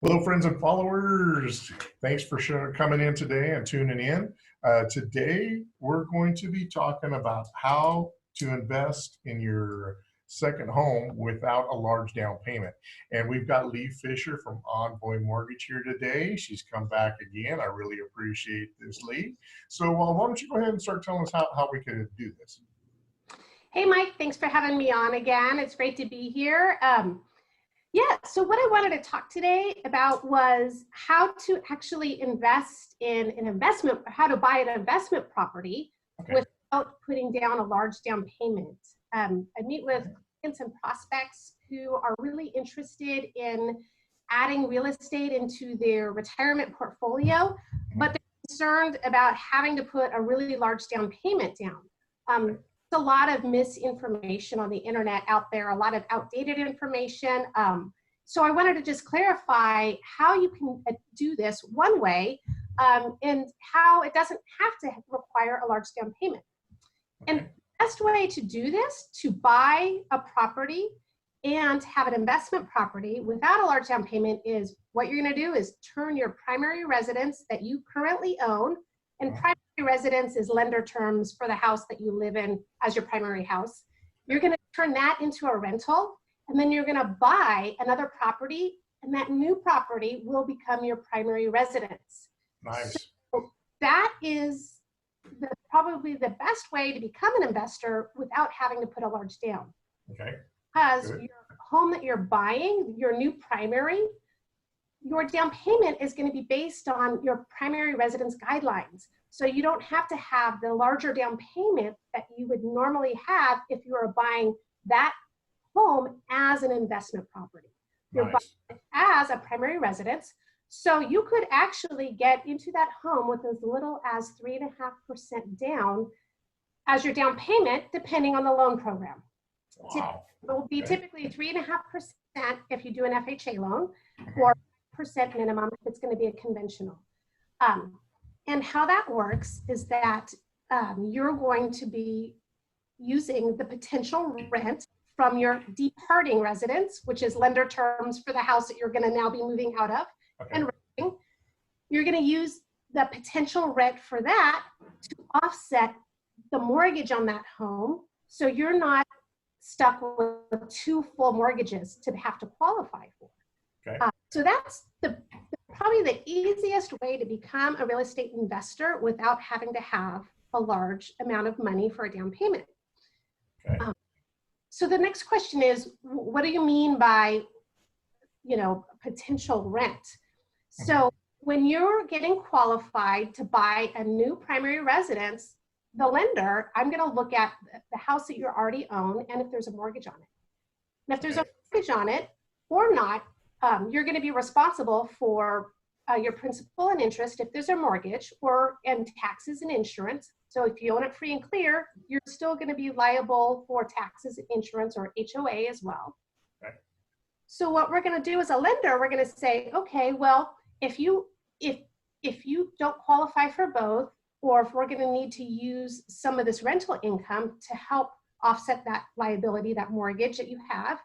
Hello, friends and followers. Thanks for coming in today and tuning in. Today, we're going to be talking about how to invest in your second home without a large down payment. And we've got Leigh Fisher from Envoy Mortgage here today. She's come back again. I really appreciate this, Leigh. So why don't you go ahead and start telling us how we could do this? Hey, Mike, thanks for having me on again. It's great to be here. So what I wanted to talk today about was how to actually invest in an investment, how to buy an investment property without putting down a large down payment. I meet with clients and prospects who are really interested in adding real estate into their retirement portfolio, but they're concerned about having to put a really large down payment down. There's a lot of misinformation on the internet out there, a lot of outdated information. So I wanted to just clarify how you can do this one way and how it doesn't have to require a large down payment. And the best way to do this, to buy a property and have an investment property without a large down payment, is what you're going to do is turn your primary residence that you currently own, and primary residence is lender terms for the house that you live in as your primary house. You're going to turn that into a rental, and then you're going to buy another property, and that new property will become your primary residence. Nice. So that is probably the best way to become an investor without having to put a large down. Okay. Because your home that you're buying, your new primary, your down payment is going to be based on your primary residence guidelines. So you don't have to have the larger down payment that you would normally have if you were buying that home as an investment property. You're buying it as a primary residence. So you could actually get into that home with as little as 3.5% down as your down payment, depending on the loan program. Wow. It will be typically 3.5% if you do an FHA loan, or % minimum if it's going to be a conventional. And how that works is that you're going to be using the potential rent from your departing residence, which is lender terms for the house that you're going to now be moving out of, and renting. You're going to use the potential rent for that to offset the mortgage on that home, so you're not stuck with 2 full mortgages to have to qualify for. So that's probably the easiest way to become a real estate investor without having to have a large amount of money for a down payment. So the next question is, what do you mean by, potential rent? So when you're getting qualified to buy a new primary residence, the lender, I'm going to look at the house that you already own and if there's a mortgage on it. And if there's a mortgage on it or not, you're going to be responsible for your principal and interest if there's a mortgage, and taxes and insurance. So if you own it free and clear, you're still going to be liable for taxes and insurance, or HOA as well. So what we're going to do as a lender, we're going to say, okay, well, if you don't qualify for both, or if we're going to need to use some of this rental income to help offset that liability, that mortgage that you have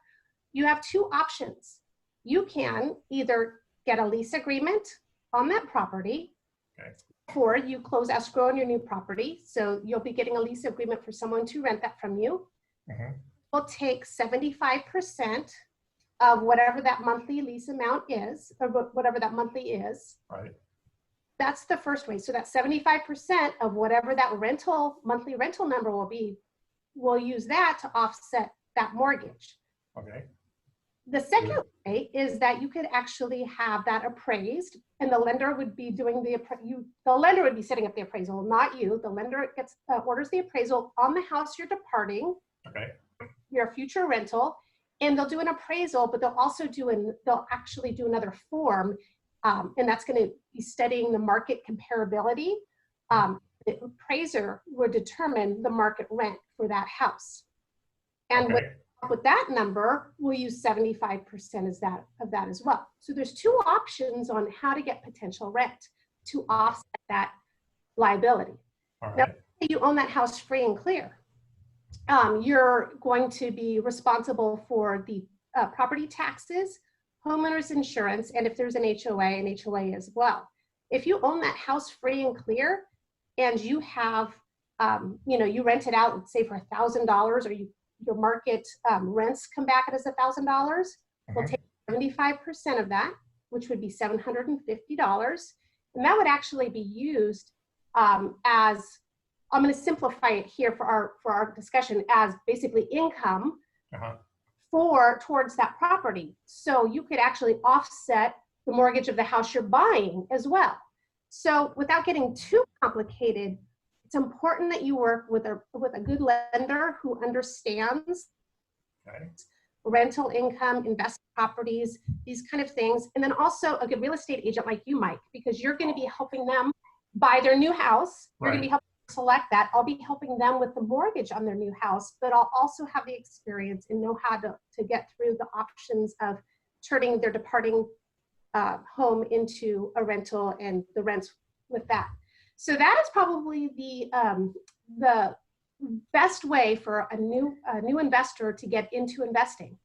2 options. You can either get a lease agreement on that property, or you close escrow on your new property. So you'll be getting a lease agreement for someone to rent that from you. We'll take 75% of whatever that monthly lease amount is, or whatever that monthly is. That's the first way. So that 75% of whatever that monthly rental number will be, we'll use that to offset that mortgage. The second way is that you could actually have that appraised, and the lender would be doing the lender would be setting up the appraisal, not you. The lender orders the appraisal on the house you're departing, your future rental, and they'll do an appraisal, but they'll also they'll actually do another form, and that's going to be studying the market comparability. The appraiser would determine the market rent for that house, and with that number, we'll use 75% of that as well. So there's 2 options on how to get potential rent to offset that liability. Now, if you own that house free and clear, you're going to be responsible for the property taxes, homeowner's insurance, and if there's an HOA as well. If you own that house free and clear, and you have, you rent it out, let's say for $1,000, or your market rents come back at us $1,000, we'll take 75% of that, which would be $750, and that would actually be used as, I'm going to simplify it here for our discussion, as basically income towards that property. So you could actually offset the mortgage of the house you're buying as well. So without getting too complicated, it's important that you work with a good lender who understands rental income, investment properties, these kind of things. And then also a good real estate agent like you, Mike, because you're going to be helping them buy their new house. You're going to be helping select that. I'll be helping them with the mortgage on their new house, but I'll also have the experience and know how to get through the options of turning their departing home into a rental and the rents with that. So that is probably the best way for a new investor to get into investing.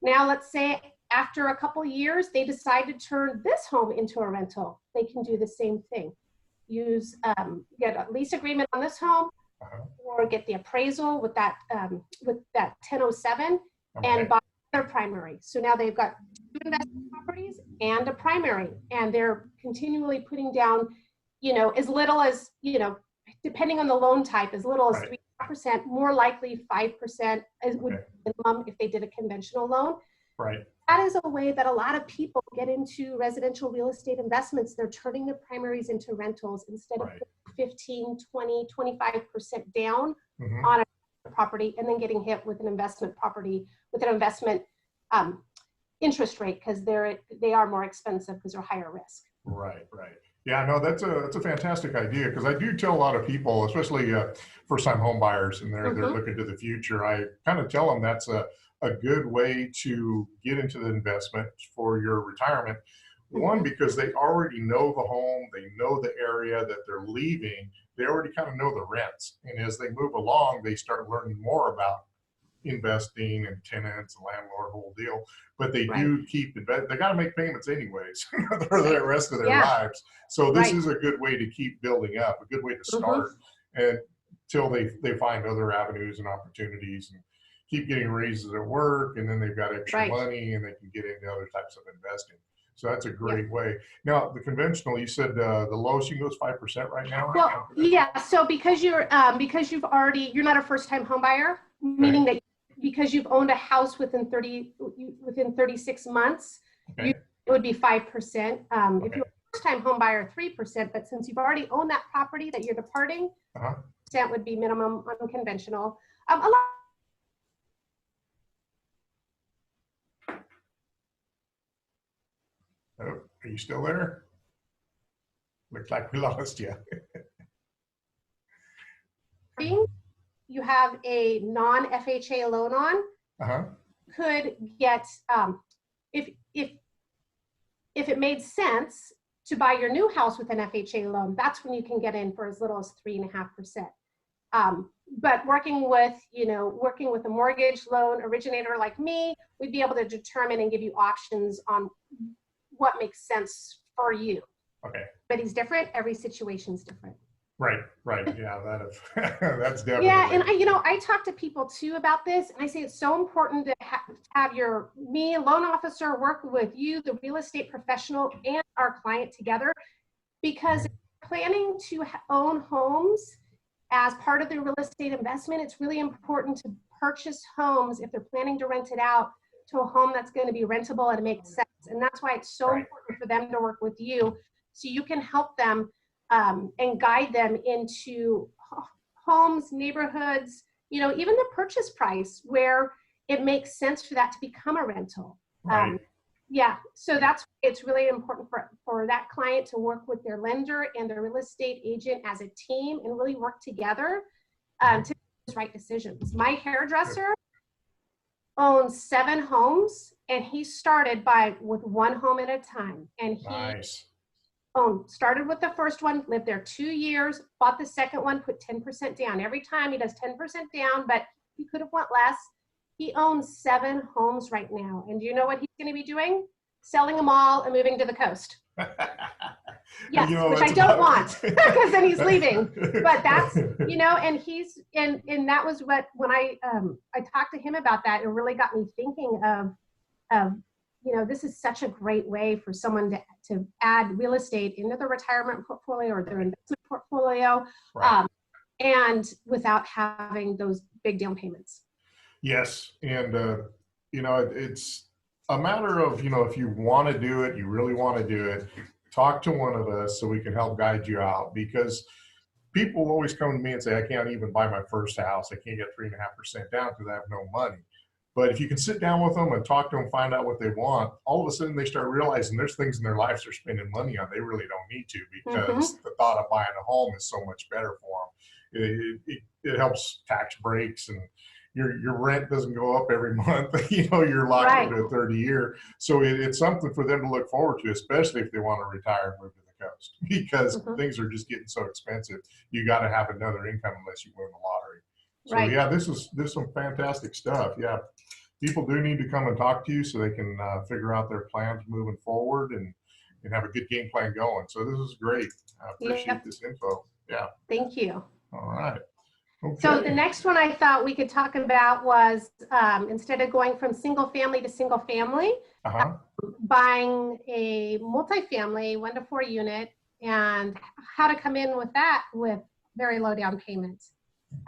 Now, let's say after a couple years, they decide to turn this home into a rental. They can do the same thing. Get a lease agreement on this home, or get the appraisal with that 1007, and buy their primary. So now they've got 2 investment properties and a primary, and they're continually putting down, as little as, depending on the loan type, as little as 3%, more likely 5% would be minimum if they did a conventional loan. That is a way that a lot of people get into residential real estate investments. They're turning their primaries into rentals instead of 15, 20, 25% down on a property, and then getting hit with an investment property with an investment interest rate, because they are more expensive because they're higher risk. Right. Yeah, no, that's a fantastic idea, because I do tell a lot of people, especially first-time home buyers, and they're looking to the future. I kind of tell them that's a good way to get into the investment for your retirement. One, because they already know the home, they know the area that they're leaving, they already kind of know the rents. And as they move along, they start learning more about investing and tenants and landlord, whole deal. But they do keep, they got to make payments anyways for the rest of their lives. So this is a good way to keep building up, a good way to start until they find other avenues and opportunities, and keep getting raises at work, and then they've got extra money and they can get into other types of investing. So that's a great way. Now, the conventional, you said the lowest you can go is 5% right now? Well, yeah. So because you're you're not a first-time home buyer, meaning that because you've owned a house within 36 months, it would be 5%. If you're a first-time home buyer, 3%. But since you've already owned that property that you're departing, percent would be minimum on conventional. Oh, are you still there? Looks like we lost you. You have a non-FHA loan on, could get, if it made sense to buy your new house with an FHA loan, that's when you can get in for as little as 3.5%. But working with a mortgage loan originator like me, we'd be able to determine and give you options on what makes sense for you. But he's different. Every situation's different. Right. Yeah, that's definitely. Yeah, and I talk to people too about this, and I say it's so important to have me, loan officer, work with you, the real estate professional, and our client together, because if you're planning to own homes as part of the real estate investment, it's really important to purchase homes if they're planning to rent it out to a home that's going to be rentable and make sense. And that's why it's so important for them to work with you, so you can help them and guide them into homes, neighborhoods, even the purchase price where it makes sense for that to become a rental. So that's why it's really important for that client to work with their lender and their real estate agent as a team and really work together to make those right decisions. My hairdresser owns 7 homes, and he started with 1 home at a time. And he started with the first one, lived there 2 years, bought the second one, put 10% down. Every time he does 10% down, but he could have went less. He owns 7 homes right now. And do you know what he's going to be doing? selling them all and moving to the coast. Yes, You know, which I that's don't about- want because then he's leaving. But that's, you know, and he's, and that was what, when I talked to him about that, it really got me thinking of, you know, this is such a great way for someone to add real estate into their retirement portfolio or their investment portfolio, Right. and without having those big down payments. Yes, and you know, it's a matter of, you know, if you want to do it, you really want to do it, talk to one of us so we can help guide you out, because people always come to me and say, I can't even buy my first house. I can't get 3.5% down because I have no money. But if you can sit down with them and talk to them, find out what they want, all of a sudden they start realizing there's things in their lives they're spending money on they really don't need to, because the thought of buying a home is so much better for them. It helps tax breaks, and your rent doesn't go up every month. You know, you're locked into a 30-year. So it's something for them to look forward to, especially if they want to retire and move to the coast, because things are just getting so expensive. You got to have another income unless you win the lottery. So yeah, this is some fantastic stuff. Yeah, people do need to come and talk to you so they can figure out their plans moving forward and have a good game plan going. So this is great. I appreciate this info. Yeah. Thank you. All right. Okay. So the next one I thought we could talk about was instead of going from single family to single family, buying a multifamily 1 to 4 unit, and how to come in with that with very low down payments.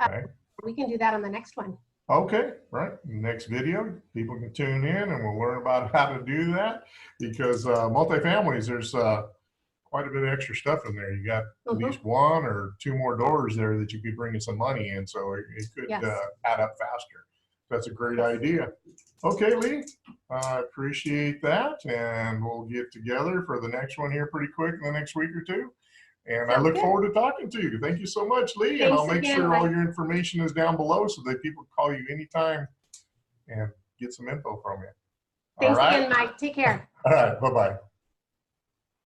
Okay. We can do that on the next one. Okay, right. Next video, people can tune in and we'll learn about how to do that, because multifamilies, there's quite a bit of extra stuff in there. You got at least 1 or 2 more doors there that you could bring in some money in, so it could add up faster. That's a great idea. Okay, Leigh, I appreciate that, and we'll get together for the next one here pretty quick in the next week or 2. And I look forward to talking to you. Thank you so much, Leigh. And I'll make sure all your information is down below so that people can call you anytime and get some info from you. Thanks again, Mike. Take care. All right. Bye-bye.